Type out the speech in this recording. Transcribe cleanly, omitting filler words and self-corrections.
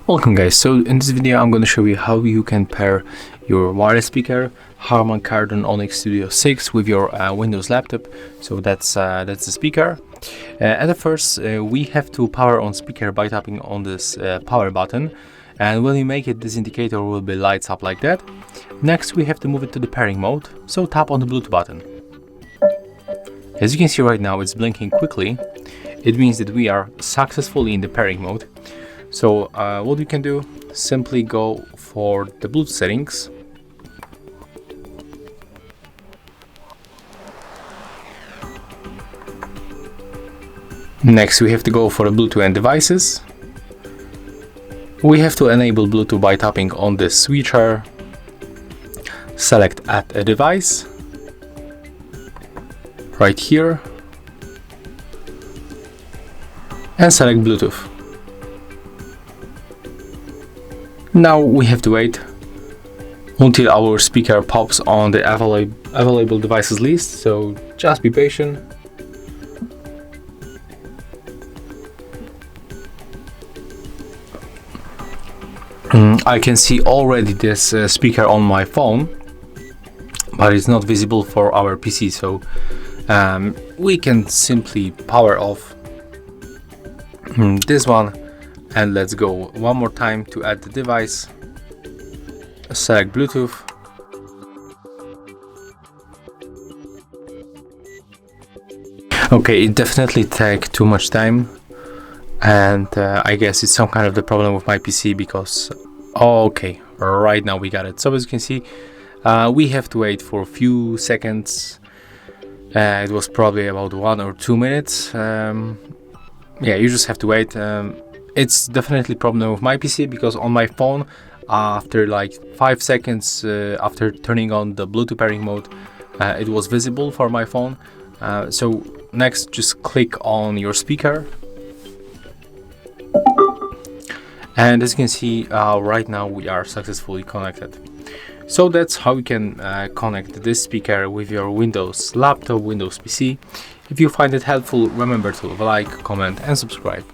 Welcome guys, so in this video I'm going to show you how you can pair your wireless speaker Harman Kardon Onyx Studio 6 with your Windows laptop. So that's the speaker. At first we have to power on speaker by tapping on this power button, and when you make it, this indicator will be lights up like that. Next we have to move it to the pairing mode, so tap on the Bluetooth button. As you can see right now, it's blinking quickly. It means that we are successfully in the pairing mode. So what you can do, simply go for the Bluetooth settings. Next we have to go for the Bluetooth and devices. We have to enable Bluetooth by tapping on this switcher, select add a device right here and select Bluetooth. Now we have to wait until our speaker pops on the available devices list, so just be patient. I can see already this speaker on my phone, but it's not visible for our PC, so we can simply power off this one. And let's go one more time to add the device, select Bluetooth, okay, it definitely takes too much time, and I guess it's some kind of the problem with my PC because, okay, right now we got it. So as you can see, we have to wait for a few seconds. It was probably about 1 or 2 minutes. Yeah, you just have to wait. It's definitely a problem with my PC because on my phone, after like 5 seconds after turning on the Bluetooth pairing mode, it was visible for my phone. So next, just click on your speaker. And as you can see, right now we are successfully connected. So that's how you can connect this speaker with your Windows laptop, Windows PC. If you find it helpful, remember to leave a like, comment and subscribe.